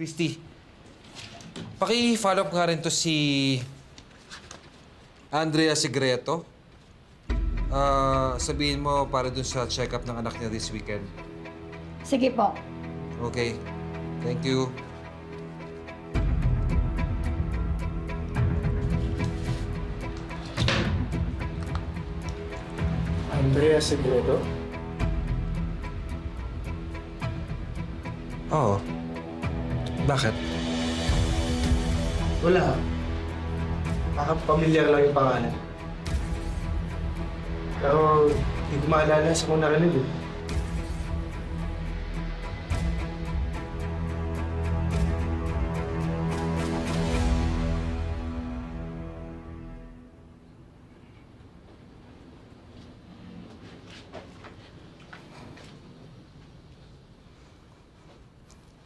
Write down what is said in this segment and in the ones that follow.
Christy, paki-follow up nga rin to si Andrea Segreto. Sabihin mo para dun sa check-up ng anak niya this weekend. Sige po. Okay. Thank you. Andrea Segreto? Oo. Bakit? Wala. Baka pamilyar lang yung pangalan. Pero hindi ko maalala sa kung narinig eh.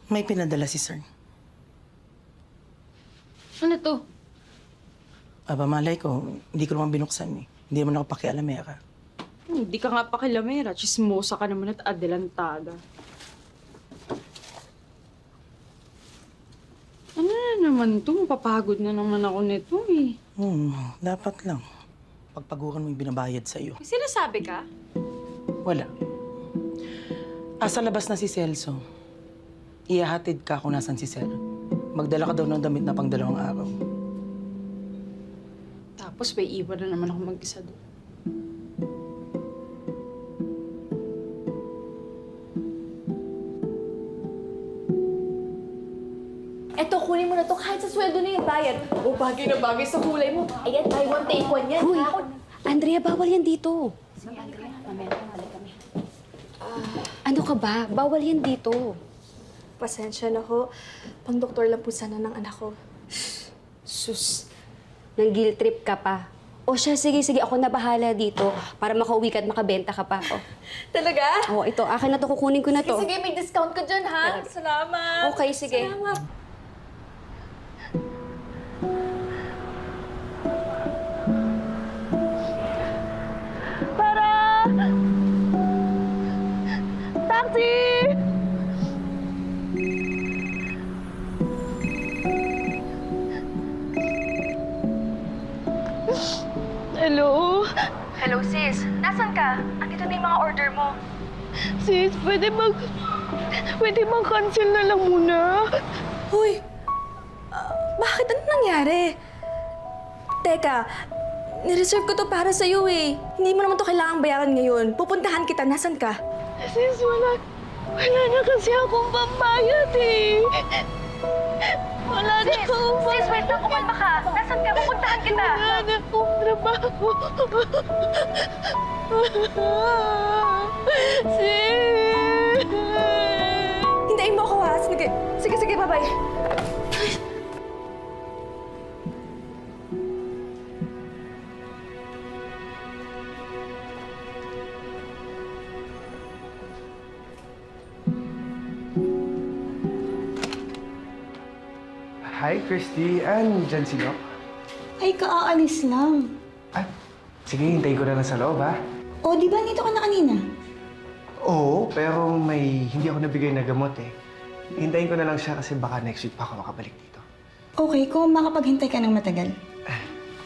May pinadala si Sir. Ano to? Aba, malay ko, hindi ko naman binuksan eh. Hindi mo na ako pakialamera. Hindi ka nga pakilamera. Chismosa ka naman at adelantada. Ano na naman to? Mapapagod na naman ako nito eh. Dapat lang. Pagpaguran mo yung binabayad sa'yo. May sinasabi ka? Wala. Sa labas na si Celso. Ihahatid ka kung nasan si Cel. Magdala ka daw ng damit na pang 2 araw. Tapos may iwan na naman ako mag-isa doon. Eto, kunin mo na to kahit sa sweldo na yung bayad. O, bagay na bagay sa kulay mo. Ayan, buy one, take one yan. Huy, Ha? Andrea, bawal yan dito. Sige, Andrea, mamaya na balik kami. Ano ka ba? Bawal yan dito. Pasensya na ho. Pang-doktor lang po sana ng anak ko. Sus, nang guilt trip ka pa. O siya, sige, ako na bahala dito para makauwi ka at makabenta ka pa. O. Talaga? Oh, ito, akin na to, kukunin ko na to. Sige, may discount ka dyan, ha? Salamat. Okay, sige. Salamat. Taxi! Hello? Hello, sis. Nasaan ka? Andito na yung mga order mo. Sis, pwede bang cancel na lang muna? Hoy! Bakit? Ano nangyari? Teka, nireserve ko to para sa'yo eh. Hindi mo naman to kailangang bayaran ngayon. Pupuntahan kita. Nasaan ka? Sis, wala na kasi akong pambayad eh. Wala na akong Sis, wait lang. Kumalma ka. Nasaan ka? Pupuntahan kita. Wala na akong trabaho. Sis! Hintayin mo ako ha. Sige, bye-bye. Hi, Christy. Diyan si Doc. Ay, kaaalis lang. Sige, hintayin ko na lang sa loob, ha? O, di ba nito ka na kanina? Oo, pero hindi ako nabigay na gamot eh. Hintayin ko na lang siya kasi baka next week pa ako makabalik dito. Okay, kung makapaghintay ka ng matagal.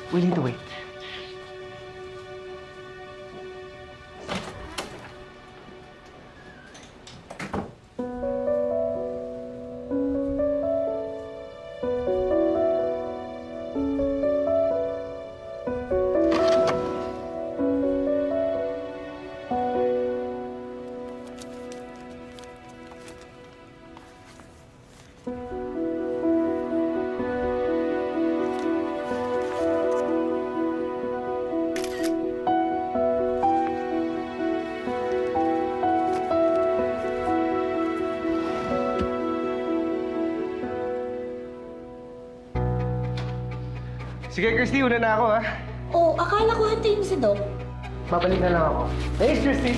Willing to wait. Sige, Christy, una na ako, ha? O, akala ko hantayin mo si Doc. Babalik na lang ako. Thanks, Christy!